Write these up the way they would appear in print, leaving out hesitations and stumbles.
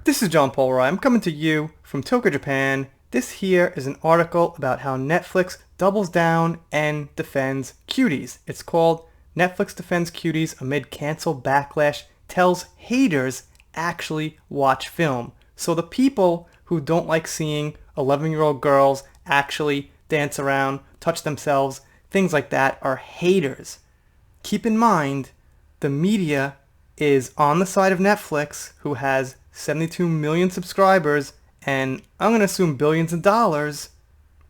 This is John Paul Rye. I'm coming to you from Tokyo, Japan. This here is an article about how Netflix doubles down and defends Cuties. It's called Netflix Defends Cuties Amid Cancel Backlash Tells Haters Actually Watch Film. So the people who don't like seeing 11-year-old girls actually dance around, touch themselves, things like that are haters. Keep in mind, the media is on the side of Netflix, who has 72 million subscribers, and I'm going to assume billions of dollars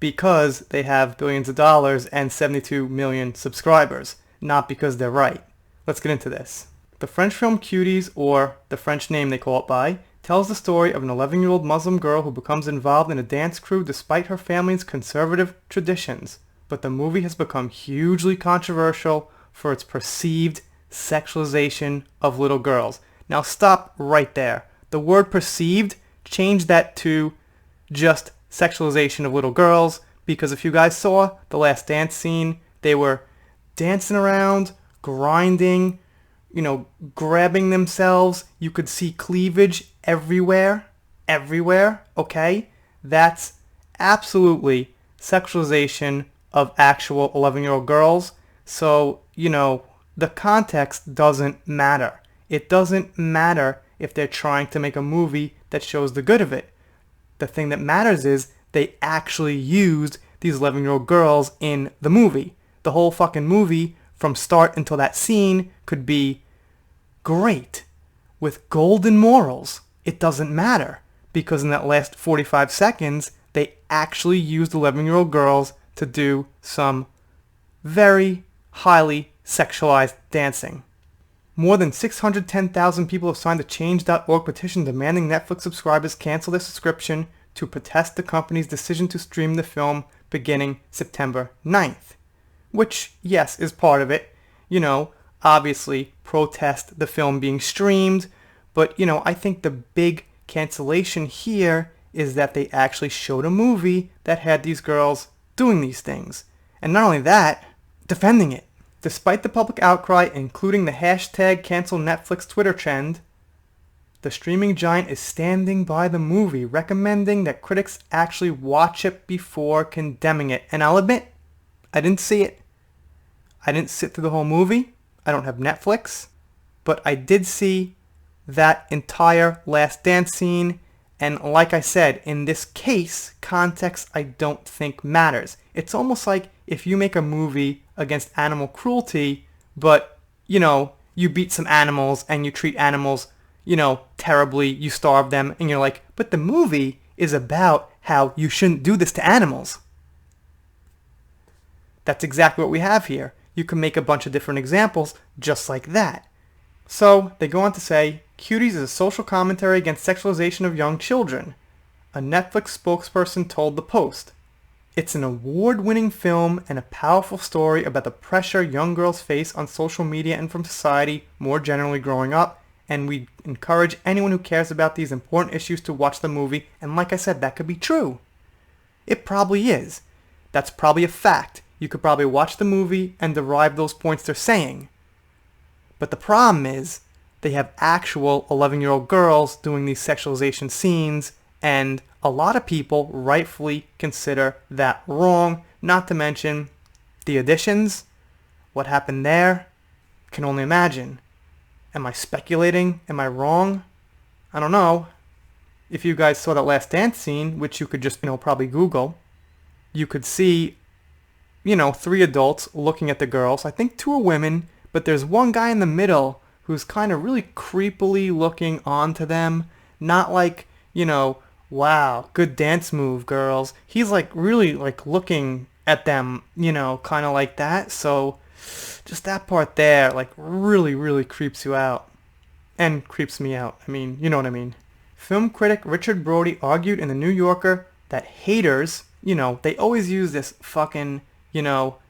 because they have billions of dollars and 72 million subscribers, not because they're right. Let's get into this. The French film Cuties, or the French name they call it by, tells the story of an 11-year-old Muslim girl who becomes involved in a dance crew despite her family's conservative traditions. But the movie has become hugely controversial for its perceived sexualization of little girls. Now stop right there. The word perceived, change that to just sexualization of little girls, because if you guys saw the Last Dance scene, they were dancing around, grinding, grabbing themselves. You could see cleavage everywhere, okay? That's absolutely sexualization of actual 11-year-old girls. So, the context doesn't matter. It doesn't matter if they're trying to make a movie that shows the good of it. The thing that matters is they actually used these 11-year-old girls in the movie. The whole fucking movie, from start until that scene, could be great with golden morals. It doesn't matter because in that last 45 seconds, they actually used 11-year-old girls to do some very highly sexualized dancing. More than 610,000 people have signed a Change.org petition demanding Netflix subscribers cancel their subscription to protest the company's decision to stream the film beginning September 9th. Which, yes, is part of it. Obviously protest the film being streamed, but, I think the big cancellation here is that they actually showed a movie that had these girls doing these things. And not only that, defending it. Despite the public outcry, including the hashtag cancel Netflix Twitter trend, the streaming giant is standing by the movie, recommending that critics actually watch it before condemning it. And I'll admit, I didn't see it. I didn't sit through the whole movie. I don't have Netflix. But I did see that entire Last Dance scene. And like I said, in this case, context I don't think matters. It's almost like if you make a movie against animal cruelty, but, you beat some animals and you treat animals, terribly, you starve them, and you're like, but the movie is about how you shouldn't do this to animals. That's exactly what we have here. You can make a bunch of different examples just like that. So, they go on to say, Cuties is a social commentary against sexualization of young children. A Netflix spokesperson told The Post. It's an award-winning film and a powerful story about the pressure young girls face on social media and from society more generally growing up, and we encourage anyone who cares about these important issues to watch the movie, and like I said, that could be true. It probably is. That's probably a fact. You could probably watch the movie and derive those points they're saying. But the problem is, they have actual 11-year-old girls doing these sexualization scenes, and a lot of people rightfully consider that wrong, not to mention the auditions. What happened there? Can only imagine. Am I speculating? Am I wrong? I don't know. If you guys saw that Last Dance scene, which you could just, probably Google, you could see, 3 adults looking at the girls. I think 2 are women, but there's one guy in the middle who's kind of really creepily looking onto them. Not like, wow, good dance move, girls. He's really looking at them, kind of like that. So just that part there, really, really creeps you out. And creeps me out. I mean, you know what I mean. Film critic Richard Brody argued in The New Yorker that haters, they always use this fucking,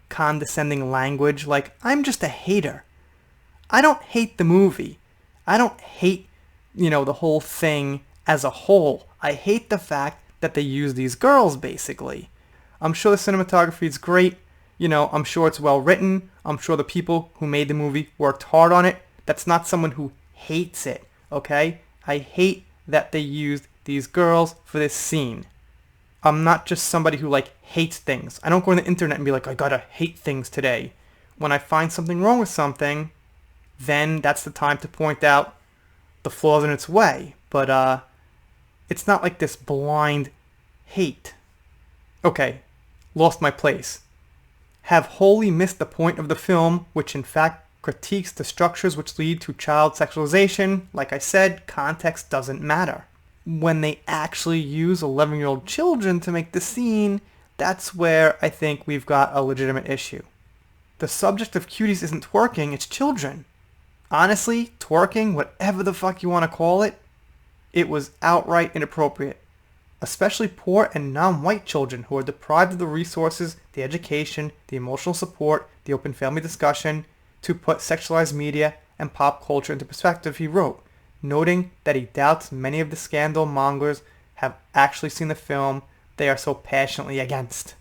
condescending language like, I'm just a hater. I don't hate the movie. I don't hate, the whole thing as a whole. I hate the fact that they use these girls, basically. I'm sure the cinematography is great. I'm sure it's well written. I'm sure the people who made the movie worked hard on it. That's not someone who hates it, okay? I hate that they used these girls for this scene. I'm not just somebody who like hates things. I don't go on the internet and be like, I gotta hate things today. When I find something wrong with something, then that's the time to point out the flaws in its way. But it's not like this blind hate. Okay, lost my place. Have wholly missed the point of the film, which in fact critiques the structures which lead to child sexualization. Like I said, context doesn't matter. When they actually use 11-year-old children to make the scene, that's where I think we've got a legitimate issue. The subject of Cuties isn't twerking, it's children. Honestly, twerking, whatever the fuck you want to call it, it was outright inappropriate. Especially poor and non-white children who are deprived of the resources, the education, the emotional support, the open family discussion, to put sexualized media and pop culture into perspective, he wrote, noting that he doubts many of the scandal mongers have actually seen the film they are so passionately against.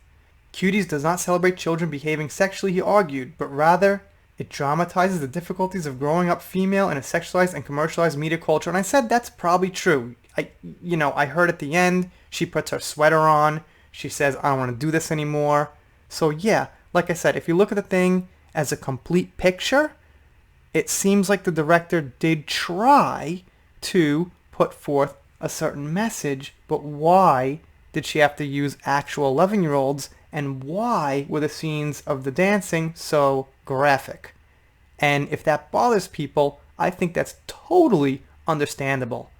Cuties does not celebrate children behaving sexually, he argued, but rather it dramatizes the difficulties of growing up female in a sexualized and commercialized media culture. And I said that's probably true. I heard at the end, she puts her sweater on, she says, I don't want to do this anymore. So yeah, like I said, if you look at the thing as a complete picture, it seems like the director did try to put forth a certain message, but why did she have to use actual 11-year-olds, and why were the scenes of the dancing so graphic? And if that bothers people, I think that's totally understandable.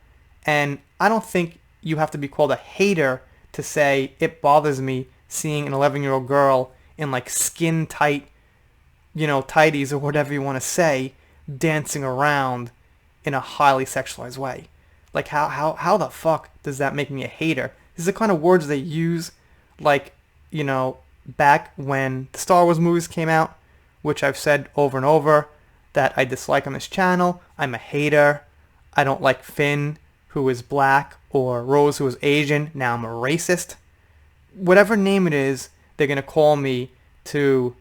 And I don't think you have to be called a hater to say it bothers me seeing an 11-year-old girl in like skin tight, tighties or whatever you want to say, dancing around in a highly sexualized way. Like how the fuck does that make me a hater? These are the kind of words they use, like, back when the Star Wars movies came out, which I've said over and over that I dislike on this channel. I'm a hater. I don't like Finn, who is black, or Rose, who is Asian. Now I'm a racist. Whatever name it is, they're going to call me to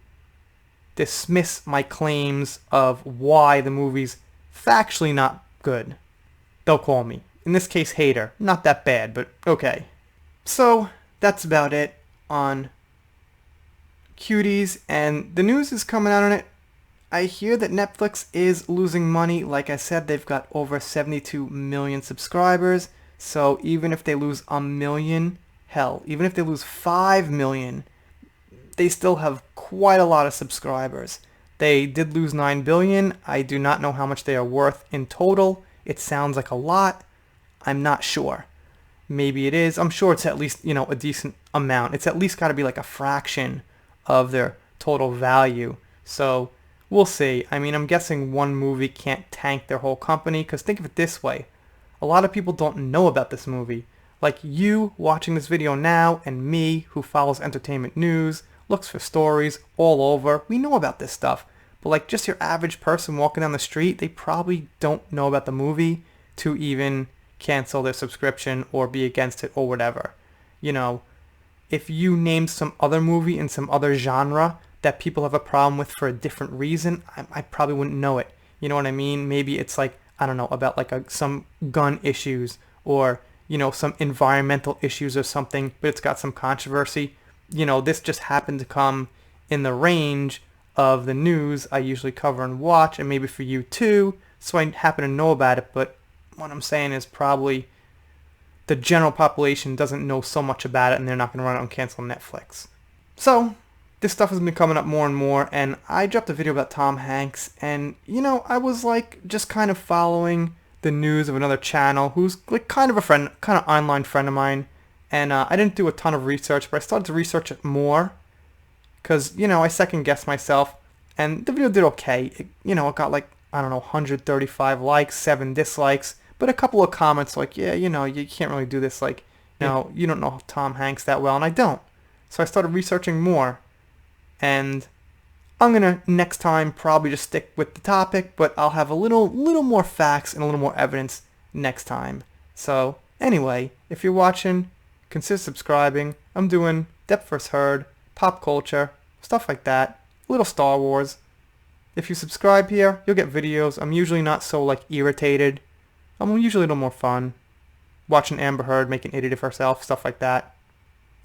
dismiss my claims of why the movie's factually not good. They'll call me. In this case, hater. Not that bad, but okay. So, that's about it on Cuties, and the news is coming out on it. I hear that Netflix is losing money. Like I said, they've got over 72 million subscribers, so even if they lose 1 million, hell, even if they lose 5 million, they still have quite a lot of subscribers. They did lose 9 billion. I do not know how much they are worth in total. It sounds like a lot. I'm not sure. Maybe it is. I'm sure it's at least, a decent amount. It's at least got to be like a fraction of their total value. So we'll see. I mean, I'm guessing one movie can't tank their whole company, because think of it this way. A lot of people don't know about this movie. Like you watching this video now, and me who follows entertainment news, looks for stories all over. We know about this stuff. But like just your average person walking down the street, they probably don't know about the movie to even cancel their subscription or be against it or whatever. If you named some other movie in some other genre that people have a problem with for a different reason, I probably wouldn't know it. You know what I mean? Maybe it's like, I don't know, about like some gun issues or, some environmental issues or something, but it's got some controversy. This just happened to come in the range of the news I usually cover and watch, and maybe for you too, so I happen to know about it, but what I'm saying is probably the general population doesn't know so much about it, and they're not going to run out and cancel Netflix. So, this stuff has been coming up more and more, and I dropped a video about Tom Hanks, and, I was like just kind of following the news of another channel who's like kind of a friend, kind of online friend of mine, and I didn't do a ton of research, but I started to research it more, because, I second-guessed myself, and the video did okay. It got like, 135 likes, 7 dislikes, but a couple of comments like, yeah, you can't really do this, like, you don't know Tom Hanks that well, and I don't. So I started researching more, and I'm gonna next time probably just stick with the topic, but I'll have a little more facts and a little more evidence next time. So anyway, if you're watching, consider subscribing. I'm doing Depth First Heard, pop culture, stuff like that, a little Star Wars. If you subscribe here, you'll get videos. I'm usually not so like irritated. I'm usually a little more fun. watching Amber Heard make an idiot of herself, stuff like that.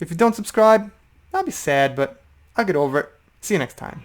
If you don't subscribe, I'll be sad, but I'll get over it. See you next time.